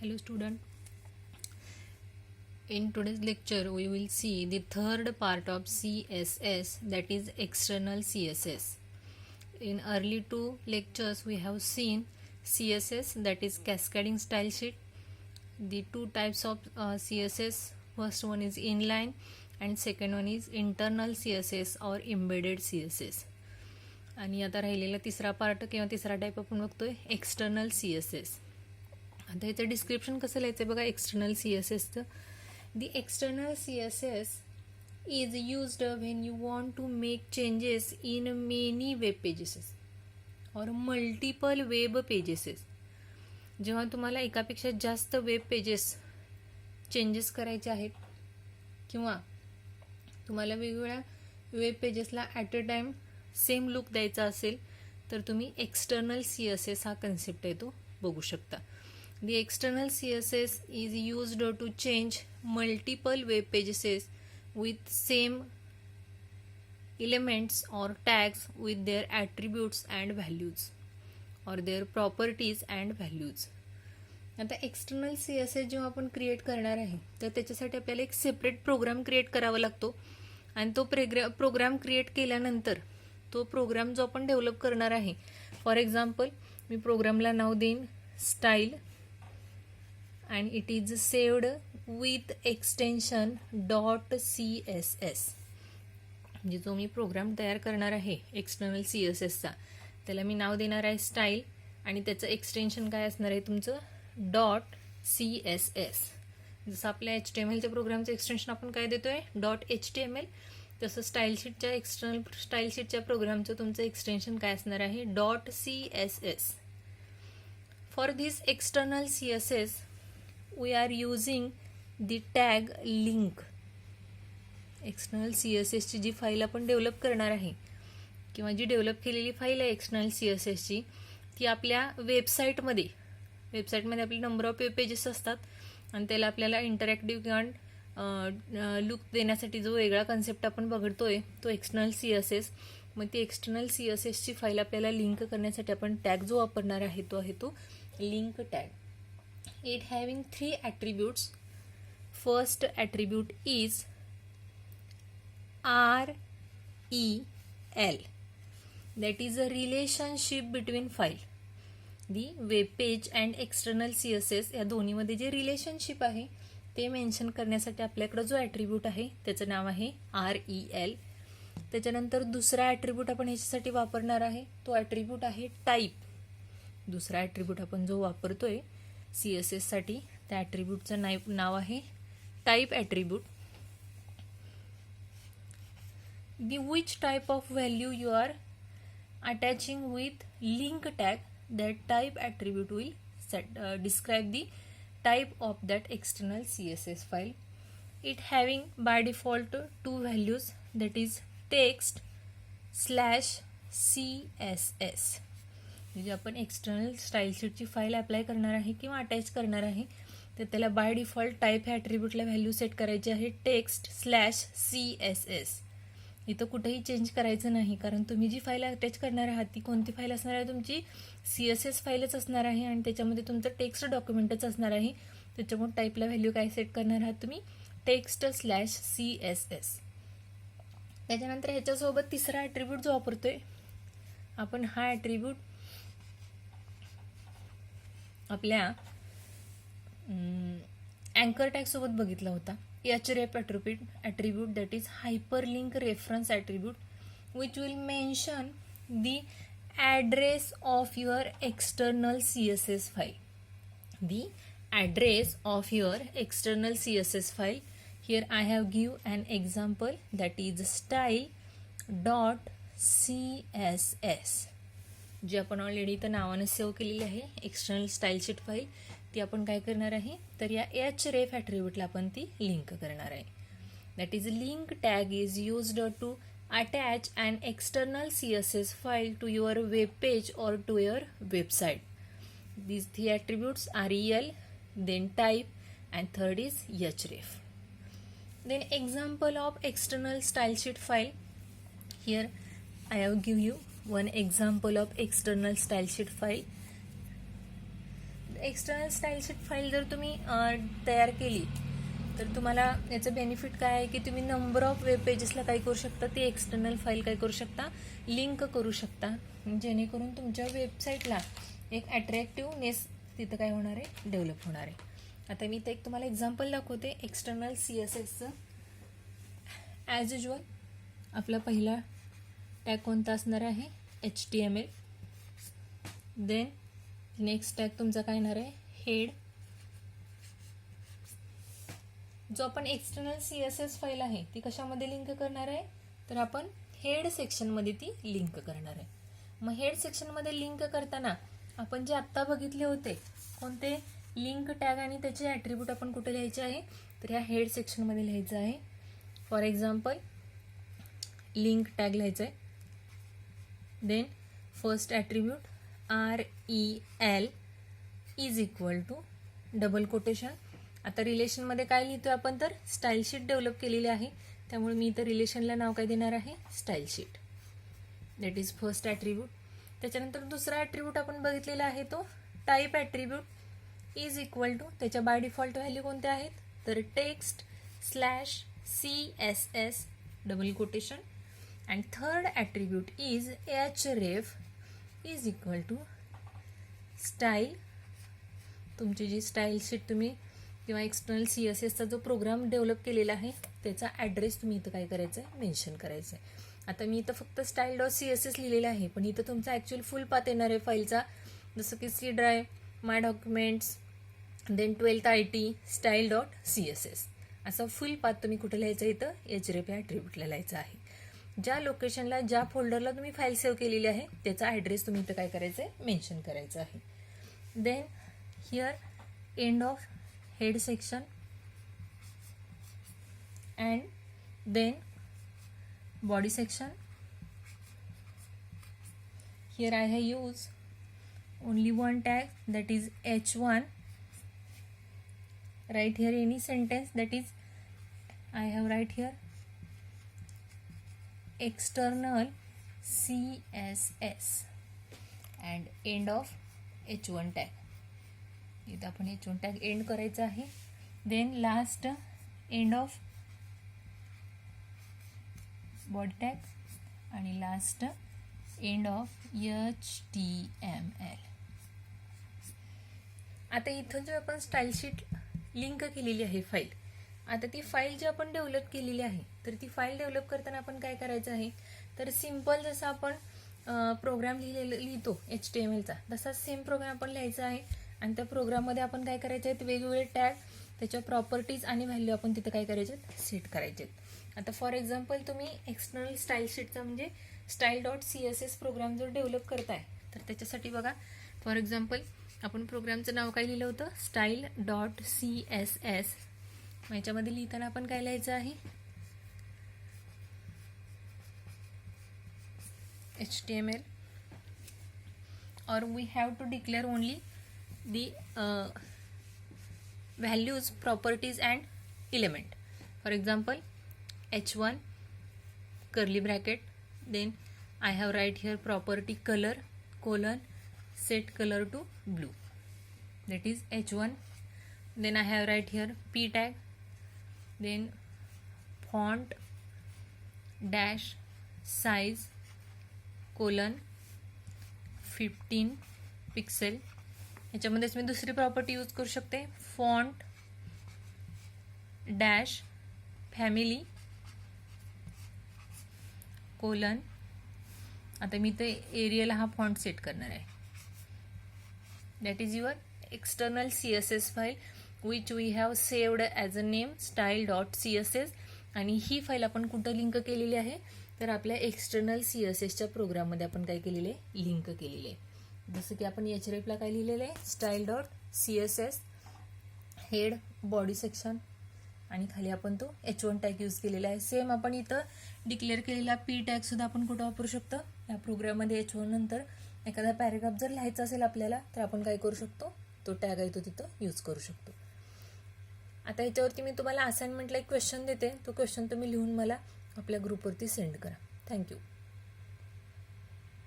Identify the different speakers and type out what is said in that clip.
Speaker 1: Hello student. In today's lecture we will see the third part of CSS, that is external CSS. In early two lectures we have seen CSS, that is cascading style sheet. The two types of CSS, first one is inline and second one is internal CSS or embedded CSS. आणि आता राहिलेला तिसरा part किंवा तिसरा type आपण बघतोय external CSS. आता याचं डिस्क्रिप्शन कसं लिहायचं बघा. एक्सटर्नल CSSचं, the external CSS is used when you want to make changes in many web pages or multiple web pages. जेव्हा तुम्हाला एकापेक्षा जास्त वेब पेजेस चेंजेस करायचे आहेत किंवा तुम्हाला वेगवेगळ्या वेब पेजेसला at a time same look द्यायचा असेल तर तुम्ही एक्सटर्नल CSS हा कन्सेप्ट आहे तो बघू शकता. The external CSS is used to change multiple web pages with same elements or tags with their attributes and values or their properties and values. आता एक्सटर्नल CSS जेव्हा आपण क्रिएट करणार आहे तर त्याच्यासाठी आपल्याला एक सेपरेट प्रोग्राम क्रिएट करावा लागतो आणि तो प्रोग्राम क्रिएट केल्यानंतर तो प्रोग्राम जो आपण डेव्हलप करणार आहे, फॉर एक्झाम्पल मी प्रोग्रामला नाव देईन style and it is saved with extension .css. म्हणजे जो मी प्रोग्राम तयार करणार आहे एक्सटर्नल CSSचा त्याला मी नाव देणार आहे स्टाईल आणि त्याचं एक्सटेन्शन काय असणार आहे तुमचं .css. जसं आपल्या HTMLच्या प्रोग्रामचं एक्सटेन्शन आपण काय देतोय .html, तसं स्टाईल शीटच्या एक्सटर्नल स्टाईल शीटच्या प्रोग्रामचं तुमचं एक्सटेन्शन काय असणार आहे .css. For this external CSS we are using the tag link. External CSS ची जी फाईल आपण डेव्हलप करणार आहे किंवा जी डेव्हलप केलेली फाईल आहे एक्सटर्नल CSS ची, ती आपल्या वेबसाईटमध्ये आपले नंबर ऑफ वेब पेजेस असतात आणि त्याला आपल्याला इंटरॅक्टिव्ह किंवा लुक देण्यासाठी जो वेगळा कन्सेप्ट आपण बघतोय तो एक्सटर्नल CSS. मग ती एक्सटर्नल CSS ची फाईल आपल्याला लिंक करण्यासाठी आपण टॅग जो वापरणार आहे तो link tag. It having three attributes. First attribute is REL, that is a relationship between file. The web page and external CSS या दोन्हीमध्ये जे रिलेशनशिप आहे ते मेन्शन करण्यासाठी आपल्याकडे जो ॲट्रिब्यूट आहे त्याचं नाव आहे REL. त्याच्यानंतर दुसरा ॲट्रिब्यूट आपण ह्याच्यासाठी वापरणार आहे तो ॲट्रिब्यूट आहे टाईप. दुसरा ॲट्रिब्यूट आपण जो वापरतोय CSS साठी त्या ॲट्रिब्यूटचं नाव आहे type attribute. The which type of value you are attaching with link tag, that type attribute will describe the type of that external CSS file. It having by default two values, that is text /CSS. म्हणजे आपण external style शीटची file apply करणार आहे किंवा attach करणार आहे तर त्याला by default type ह्या ॲट्रिब्यूटला व्हॅल्यू सेट करायची आहे text/CSS. इथं कुठेही चेंज करायचं नाही कारण तुम्ही जी फाईल अटॅच करणार आहात ती कोणती फाईल असणार आहे तुमची CSS फाईलच असणार आहे आणि त्याच्यामध्ये तुमचं टेक्स्ट डॉक्युमेंटच असणार आहे. त्याच्यामुळे टाईपला व्हॅल्यू काय सेट करणार आहात तुम्ही text/CSS. त्याच्यानंतर ह्याच्यासोबत तिसरा ॲट्रिब्यूट जो वापरतोय आपण हा ॲट्रिब्यूट आपल्या अँकर टॅग सोबत बघितला होता. href attribute, that is hyperlink reference attribute, which will mention the address of your external CSS file. The address of your external CSS file. Here I have given an example, that is style.css, जी आपण already तर नावानं save केलेली आहे external style sheet file. ती आपण काय करणार आहे तर या href ॲट्रिब्यूटला आपण ती लिंक करणार आहे. That is link tag is used to attach an external CSS file to your web page or to your website. These three attributes are REL, then type, and third is href. Then example of external style sheet file. Here I have give you one example of external style sheet file. External style sheet file जर तुम्ही तयार केली तर तुम्हाला याचं benefit काय आहे की तुम्ही नंबर ऑफ वेब पेजेसला काय करू शकता, ते एक्सटर्नल फाईल काय करू शकता, लिंक करू शकता, जेणेकरून तुमच्या वेबसाईटला एक अट्रॅक्टिव्हनेस तिथं काय होणार आहे, डेव्हलप होणार आहे. आता मी इथं एक तुम्हाला एक्झाम्पल दाखवते एक्सटर्नल CSSचं. ॲज युजल आपला पहिला टॅग कोणता असणार आहे, HTML. देन नेक्स्ट टॅग तुमचा काय येणार आहे, हेड. जो आपण एक्सटर्नल CSS फाईल आहे ती कशामध्ये लिंक करणार आहे, तर आपण हेड सेक्शनमध्ये ती लिंक करणार आहे. मग हेड सेक्शनमध्ये लिंक करताना आपण जे आत्ता बघितले होते कोणते लिंक टॅग आणि त्याचे ॲट्रिब्यूट आपण कुठे लिहायचे आहे, तर ह्या हेड सेक्शनमध्ये लिहायचं आहे. फॉर एक्झाम्पल लिंक टॅग लिहायचं आहे. Then first attribute REL is equal to double quotation. आता रिलेशनमध्ये काय लिहितोय आपण, तर स्टाईल शीट डेव्हलप केलेली आहे, त्यामुळे मी इथं रिलेशनला नाव काय देणार आहे, style sheet. That is first attribute. त्याच्यानंतर दुसरा ॲट्रिब्यूट आपण बघितलेला आहे तो type attribute is equal to, त्याच्या बाय डिफॉल्ट व्हॅल्यू कोणत्या आहेत, तर text /CSS double quotation. And third attribute is href is equal to style. तुमची जी स्टाईल शीट तुम्ही किंवा एक्सटर्नल CSSचा जो प्रोग्राम डेव्हलप केलेला आहे त्याचा ॲड्रेस तुम्ही इथं काय करायचं आहे, मेन्शन करायचं आहे. आता मी इथं फक्त style.css लिहिलेलं आहे, पण इथं तुमचा ॲक्च्युअल फुल पाथ येणार आहे फाईलचा, जसं की C drive, my documents, then 12th IT, style.css असा फुल पाथ तुम्ही कुठे लिहायचं, इथं href या ॲट्रिब्यूटला लिहायचं आहे. ज्या लोकेशनला ज्या फोल्डरला तुम्ही फाईल सेव्ह केलेली आहे त्याचा ॲड्रेस तुम्ही इथं काय करायचं आहे, मेन्शन करायचं आहे. Then here end of head section and then body section. Here I have used only one tag, that is H1. Write here any sentence, that is I have write here external CSS and end of H1 tag. इथं आपण H1 tag end करायचा आहे. Then last end of body tag आणि last end of HTML. आता इथं जो आपण style sheet link केलेली आहे फाईल, आता ती फाईल जी आपण डेव्हलप केलेली आहे तर ती फाईल डेव्हलप करताना आपण काय करायचं आहे, तर सिम्पल जसं आपण प्रोग्राम लिहितो HTMLचा तसा सेम प्रोग्राम आपण लिहायचा आहे. आणि त्या प्रोग्राममध्ये आपण काय करायचे आहेत, वेगवेगळे टॅग, त्याच्या प्रॉपर्टीज आणि व्हॅल्यू आपण तिथं काय करायचे आहेत, सेट करायचे आहेत. आता फॉर एक्झाम्पल तुम्ही एक्सटर्नल स्टाईल शीटचा म्हणजे style.css प्रोग्राम जर डेव्हलप करताय तर त्याच्यासाठी बघा, फॉर एक्झाम्पल आपण प्रोग्रामचं नाव काय लिहिलं होतं, style.css. याच्यामध्ये लिहिताना आपण काय लिहायचं आहे, HTML, or we have to declare only the values, properties and element. For example H1 curly bracket, then I have write here property color colon set color to blue, that is H1. Then I have write here p tag, then font dash size colon 15 pixel. याच्यामध्येच मी दुसरी property use करू शकते, font dash family colon. आता मी ते एरियाला हा font set करणार आहे. That is your external CSS file which we have saved as a name style.css. आणि ही फाईल आपण कुठं लिंक केलेली आहे, तर आपल्या एक्सटर्नल CSSच्या प्रोग्राममध्ये आपण काय केलेले आहे, लिंक केलेले आहे. जसं की आपण hrefला काय लिहिलेलं आहे, style.css, हेड, बॉडी सेक्शन आणि खाली आपण तो H1 टॅग यूज केलेला आहे. सेम आपण इथं डिक्लेअर केलेला p टॅग सुद्धा आपण कुठं वापरू शकतो, या प्रोग्राममध्ये H1 नंतर एखादा पॅरेग्राफ जर लिहायचा असेल आपल्याला तर आपण काय करू शकतो, तो टॅग आहे तो तिथं यूज करू शकतो. आता याच्यावरती मी तुम्हाला असाइनमेंटला एक क्वेश्चन देते, तो क्वेश्चन तुम्ही लिहून मला आपल्या ग्रुपवरती सेंड करा. थँक्यू.